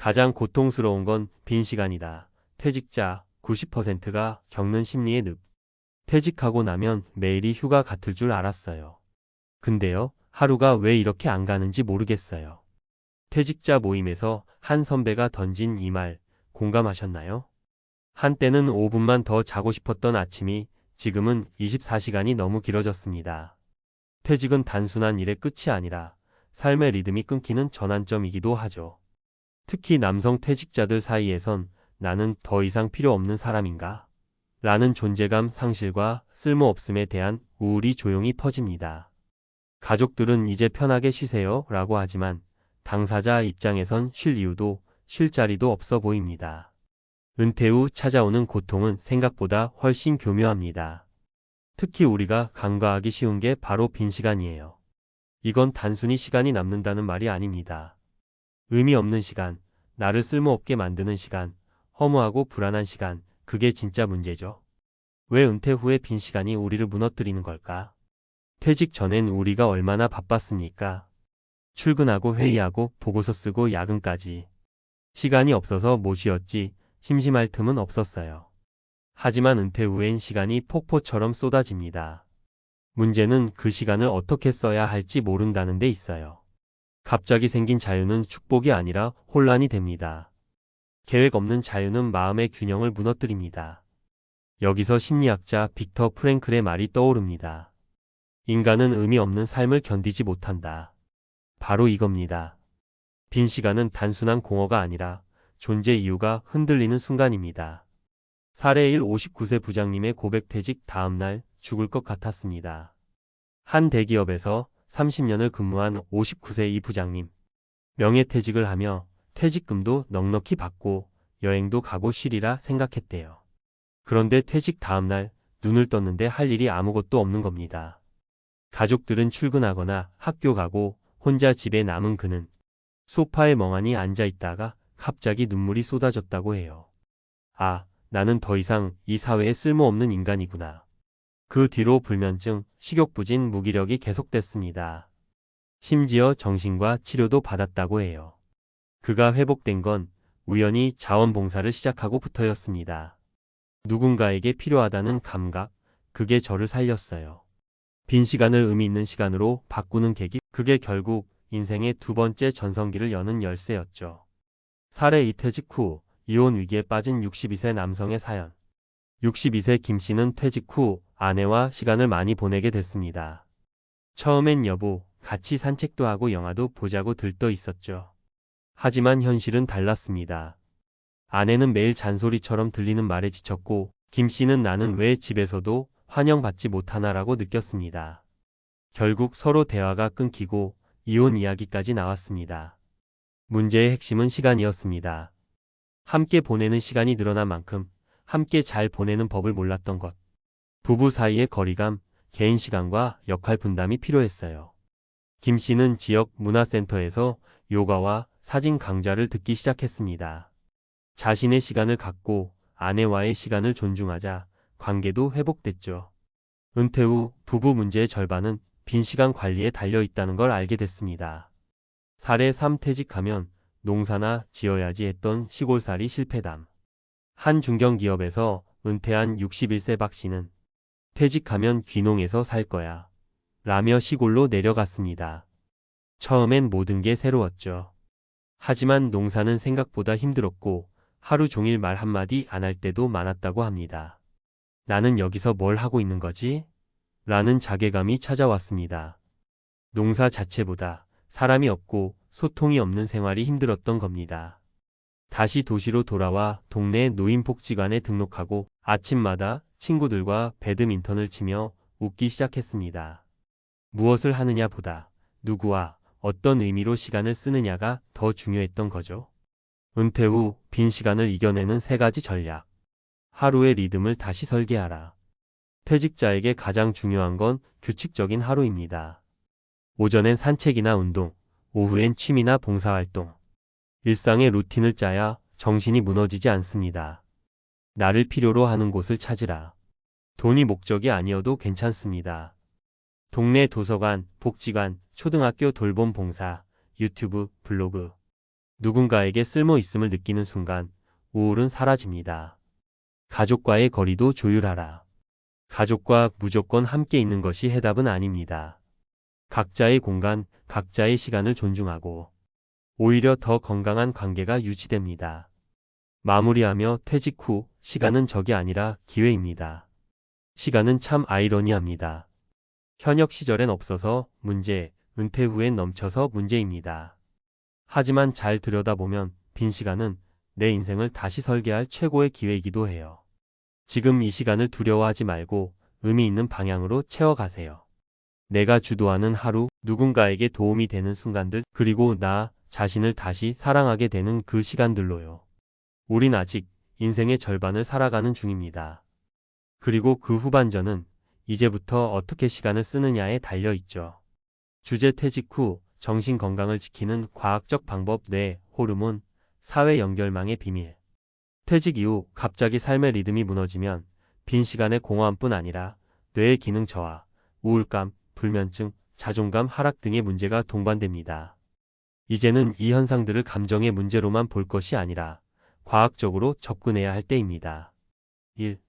가장 고통스러운 건 빈 시간이다. 퇴직자 90%가 겪는 심리의 늪. 퇴직하고 나면 매일이 휴가 같을 줄 알았어요. 근데요, 하루가 왜 이렇게 안 가는지 모르겠어요. 퇴직자 모임에서 한 선배가 던진 이 말, 공감하셨나요? 한때는 5분만 더 자고 싶었던 아침이 지금은 24시간이 너무 길어졌습니다. 퇴직은 단순한 일의 끝이 아니라 삶의 리듬이 끊기는 전환점이기도 하죠. 특히 남성 퇴직자들 사이에선 나는 더 이상 필요 없는 사람인가? 라는 존재감 상실과 쓸모없음에 대한 우울이 조용히 퍼집니다. 가족들은 이제 편하게 쉬세요 라고 하지만 당사자 입장에선 쉴 이유도 쉴 자리도 없어 보입니다. 은퇴 후 찾아오는 고통은 생각보다 훨씬 교묘합니다. 특히 우리가 간과하기 쉬운 게 바로 빈 시간이에요. 이건 단순히 시간이 남는다는 말이 아닙니다. 의미 없는 시간, 나를 쓸모없게 만드는 시간, 허무하고 불안한 시간, 그게 진짜 문제죠. 왜 은퇴 후에 빈 시간이 우리를 무너뜨리는 걸까? 퇴직 전엔 우리가 얼마나 바빴습니까? 출근하고 회의하고 보고서 쓰고 야근까지. 시간이 없어서 못 쉬었지 심심할 틈은 없었어요. 하지만 은퇴 후엔 시간이 폭포처럼 쏟아집니다. 문제는 그 시간을 어떻게 써야 할지 모른다는 데 있어요. 갑자기 생긴 자유는 축복이 아니라 혼란이 됩니다. 계획 없는 자유는 마음의 균형을 무너뜨립니다. 여기서 심리학자 빅터 프랭클의 말이 떠오릅니다. 인간은 의미 없는 삶을 견디지 못한다. 바로 이겁니다. 빈 시간은 단순한 공허가 아니라 존재 이유가 흔들리는 순간입니다. 사례 1 59세 부장님의 고백 퇴직 다음날 죽을 것 같았습니다. 한 대기업에서 30년을 근무한 59세 이 부장님. 명예퇴직을 하며 퇴직금도 넉넉히 받고 여행도 가고 쉬리라 생각했대요. 그런데 퇴직 다음날 눈을 떴는데 할 일이 아무것도 없는 겁니다. 가족들은 출근하거나 학교 가고 혼자 집에 남은 그는 소파에 멍하니 앉아 있다가 갑자기 눈물이 쏟아졌다고 해요. 아, 나는 더 이상 이 사회에 쓸모없는 인간이구나. 그 뒤로 불면증, 식욕부진, 무기력이 계속됐습니다. 심지어 정신과 치료도 받았다고 해요. 그가 회복된 건 우연히 자원봉사를 시작하고부터였습니다. 누군가에게 필요하다는 감각, 그게 저를 살렸어요. 빈 시간을 의미 있는 시간으로 바꾸는 계기, 그게 결국 인생의 두 번째 전성기를 여는 열쇠였죠. 사례 이퇴직 후 이혼 위기에 빠진 62세 남성의 사연. 62세 김 씨는 퇴직 후 아내와 시간을 많이 보내게 됐습니다. 처음엔 여보, 같이 산책도 하고 영화도 보자고 들떠 있었죠. 하지만 현실은 달랐습니다. 아내는 매일 잔소리처럼 들리는 말에 지쳤고 김 씨는 나는 왜 집에서도 환영받지 못하나라고 느꼈습니다. 결국 서로 대화가 끊기고 이혼 이야기까지 나왔습니다. 문제의 핵심은 시간이었습니다. 함께 보내는 시간이 늘어난 만큼 함께 잘 보내는 법을 몰랐던 것. 부부 사이의 거리감, 개인 시간과 역할 분담이 필요했어요. 김 씨는 지역 문화센터에서 요가와 사진 강좌를 듣기 시작했습니다. 자신의 시간을 갖고 아내와의 시간을 존중하자 관계도 회복됐죠. 은퇴 후 부부 문제의 절반은 빈 시간 관리에 달려 있다는 걸 알게 됐습니다. 사례 3 퇴직하면 농사나 지어야지 했던 시골살이 실패담. 한 중견기업에서 은퇴한 61세 박 씨는 퇴직하면 귀농해서 살 거야 라며 시골로 내려갔습니다. 처음엔 모든 게 새로웠죠. 하지만 농사는 생각보다 힘들었고 하루 종일 말 한마디 안 할 때도 많았다고 합니다. 나는 여기서 뭘 하고 있는 거지? 라는 자괴감이 찾아왔습니다. 농사 자체보다 사람이 없고 소통이 없는 생활이 힘들었던 겁니다. 다시 도시로 돌아와 동네 노인복지관에 등록하고 아침마다 친구들과 배드민턴을 치며 웃기 시작했습니다. 무엇을 하느냐 보다 누구와 어떤 의미로 시간을 쓰느냐가 더 중요했던 거죠. 은퇴 후 빈 시간을 이겨내는 3가지 전략. 하루의 리듬을 다시 설계하라. 퇴직자에게 가장 중요한 건 규칙적인 하루입니다. 오전엔 산책이나 운동, 오후엔 취미나 봉사활동. 일상의 루틴을 짜야 정신이 무너지지 않습니다. 나를 필요로 하는 곳을 찾으라. 돈이 목적이 아니어도 괜찮습니다. 동네 도서관, 복지관, 초등학교 돌봄 봉사, 유튜브, 블로그. 누군가에게 쓸모 있음을 느끼는 순간 우울은 사라집니다. 가족과의 거리도 조율하라. 가족과 무조건 함께 있는 것이 해답은 아닙니다. 각자의 공간, 각자의 시간을 존중하고 오히려 더 건강한 관계가 유지됩니다. 마무리하며 퇴직 후 시간은 적이 아니라 기회입니다. 시간은 참 아이러니합니다. 현역 시절엔 없어서 문제, 은퇴 후엔 넘쳐서 문제입니다. 하지만 잘 들여다보면 빈 시간은 내 인생을 다시 설계할 최고의 기회이기도 해요. 지금 이 시간을 두려워하지 말고 의미 있는 방향으로 채워가세요. 내가 주도하는 하루, 누군가에게 도움이 되는 순간들, 그리고 나 자신을 다시 사랑하게 되는 그 시간들로요. 우린 아직 인생의 절반을 살아가는 중입니다. 그리고 그 후반전은 이제부터 어떻게 시간을 쓰느냐에 달려 있죠. 주제 퇴직 후 정신 건강을 지키는 과학적 방법 뇌, 호르몬, 사회 연결망의 비밀. 퇴직 이후 갑자기 삶의 리듬이 무너지면 빈 시간의 공허함뿐 아니라 뇌의 기능 저하, 우울감, 불면증, 자존감 하락 등의 문제가 동반됩니다. 이제는 이 현상들을 감정의 문제로만 볼 것이 아니라 과학적으로 접근해야 할 때입니다. 1.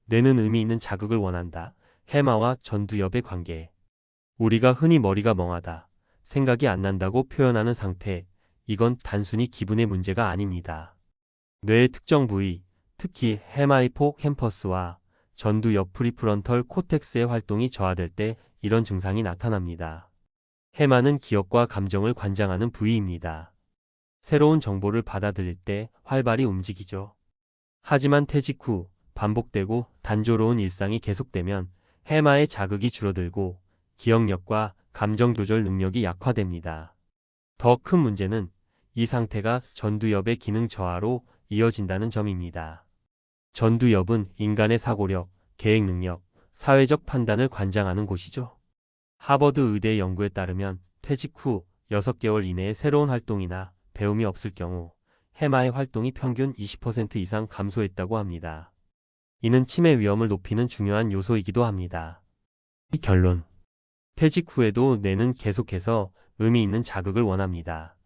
뇌는 의미 있는 자극을 원한다. 해마와 전두엽의 관계. 우리가 흔히 머리가 멍하다, 생각이 안 난다고 표현하는 상태, 이건 단순히 기분의 문제가 아닙니다. 뇌의 특정 부위, 특히 해마히포캠퍼스와 전두엽 프리프런털 코텍스의 활동이 저하될 때 이런 증상이 나타납니다. 해마는 기억과 감정을 관장하는 부위입니다. 새로운 정보를 받아들일 때 활발히 움직이죠. 하지만 퇴직 후 반복되고 단조로운 일상이 계속되면 해마의 자극이 줄어들고 기억력과 감정 조절 능력이 약화됩니다. 더 큰 문제는 이 상태가 전두엽의 기능 저하로 이어진다는 점입니다. 전두엽은 인간의 사고력, 계획 능력, 사회적 판단을 관장하는 곳이죠. 하버드 의대 연구에 따르면 퇴직 후 6개월 이내에 새로운 활동이나 배움이 없을 경우 해마의 활동이 평균 20% 이상 감소했다고 합니다. 이는 치매 위험을 높이는 중요한 요소이기도 합니다. 이 결론. 퇴직 후에도 뇌는 계속해서 의미 있는 자극을 원합니다.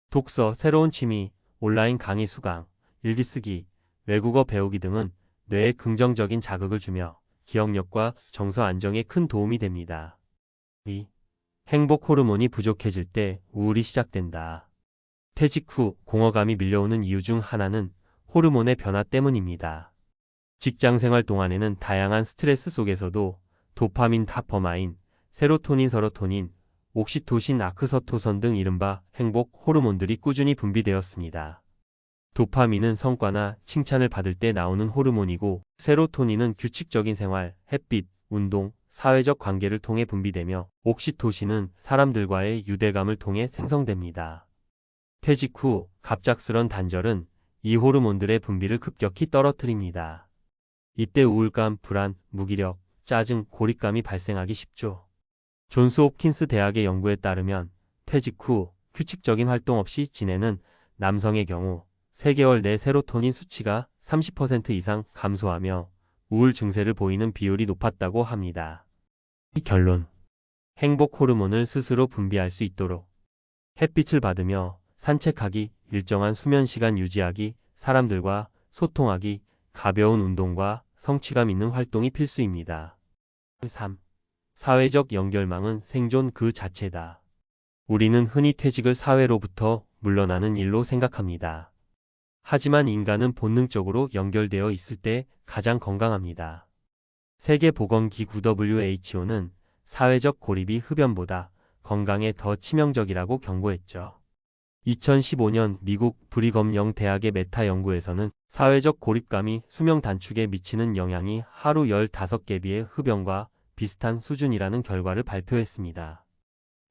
독서, 새로운 취미, 온라인 강의 수강, 일기 쓰기, 외국어 배우기 등은 뇌에 긍정적인 자극을 주며 기억력과 정서 안정에 큰 도움이 됩니다. 2. 행복 호르몬이 부족해질 때 우울이 시작된다. 퇴직 후 공허감이 밀려오는 이유 중 하나는 호르몬의 변화 때문입니다. 직장 생활 동안에는 다양한 스트레스 속에서도 도파민, 도파마인, 세로토닌, 서로토닌, 옥시토신, 아크서토선 등 이른바 행복 호르몬들이 꾸준히 분비되었습니다. 도파민은 성과나 칭찬을 받을 때 나오는 호르몬이고, 세로토닌은 규칙적인 생활, 햇빛, 운동, 사회적 관계를 통해 분비되며, 옥시토신은 사람들과의 유대감을 통해 생성됩니다. 퇴직 후 갑작스런 단절은 이 호르몬들의 분비를 급격히 떨어뜨립니다. 이때 우울감, 불안, 무기력, 짜증, 고립감이 발생하기 쉽죠. 존스 홉킨스 대학의 연구에 따르면 퇴직 후 규칙적인 활동 없이 지내는 남성의 경우 3개월 내 세로토닌 수치가 30% 이상 감소하며 우울 증세를 보이는 비율이 높았다고 합니다. 이 결론. 행복 호르몬을 스스로 분비할 수 있도록 햇빛을 받으며 산책하기, 일정한 수면 시간 유지하기, 사람들과 소통하기, 가벼운 운동과 성취감 있는 활동이 필수입니다. 3. 사회적 연결망은 생존 그 자체다. 우리는 흔히 퇴직을 사회로부터 물러나는 일로 생각합니다. 하지만 인간은 본능적으로 연결되어 있을 때 가장 건강합니다. 세계보건기구 WHO는 사회적 고립이 흡연보다 건강에 더 치명적이라고 경고했죠. 2015년 미국 브리검영 대학의 메타 연구에서는 사회적 고립감이 수명 단축에 미치는 영향이 하루 15개비의 흡연과 비슷한 수준이라는 결과를 발표했습니다.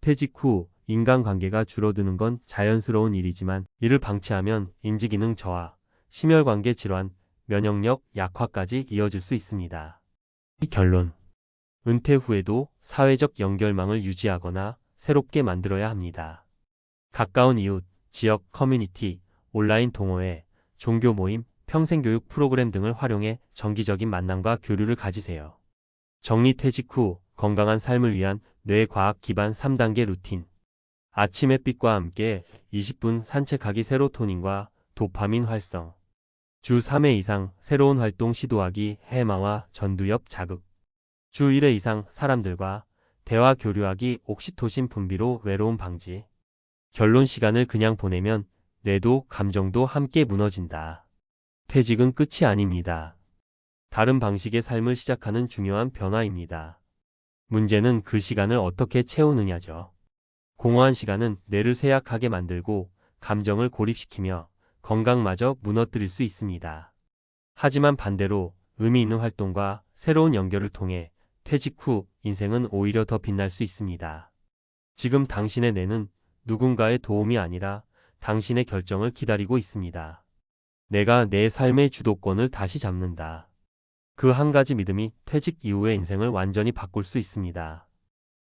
퇴직 후 인간관계가 줄어드는 건 자연스러운 일이지만 이를 방치하면 인지기능 저하, 심혈관계 질환, 면역력 약화까지 이어질 수 있습니다. 이 결론. 은퇴 후에도 사회적 연결망을 유지하거나 새롭게 만들어야 합니다. 가까운 이웃, 지역 커뮤니티, 온라인 동호회, 종교 모임, 평생교육 프로그램 등을 활용해 정기적인 만남과 교류를 가지세요. 정리 퇴직 후 건강한 삶을 위한 뇌과학 기반 3단계 루틴. 아침 햇빛과 함께 20분 산책하기 세로토닌과 도파민 활성. 주 3회 이상 새로운 활동 시도하기 해마와 전두엽 자극. 주 1회 이상 사람들과 대화 교류하기 옥시토신 분비로 외로움 방지. 결론 시간을 그냥 보내면 뇌도 감정도 함께 무너진다. 퇴직은 끝이 아닙니다. 다른 방식의 삶을 시작하는 중요한 변화입니다. 문제는 그 시간을 어떻게 채우느냐죠. 공허한 시간은 뇌를 쇠약하게 만들고 감정을 고립시키며 건강마저 무너뜨릴 수 있습니다. 하지만 반대로 의미 있는 활동과 새로운 연결을 통해 퇴직 후 인생은 오히려 더 빛날 수 있습니다. 지금 당신의 뇌는 누군가의 도움이 아니라 당신의 결정을 기다리고 있습니다. 내가 내 삶의 주도권을 다시 잡는다. 그 한 가지 믿음이 퇴직 이후의 인생을 완전히 바꿀 수 있습니다.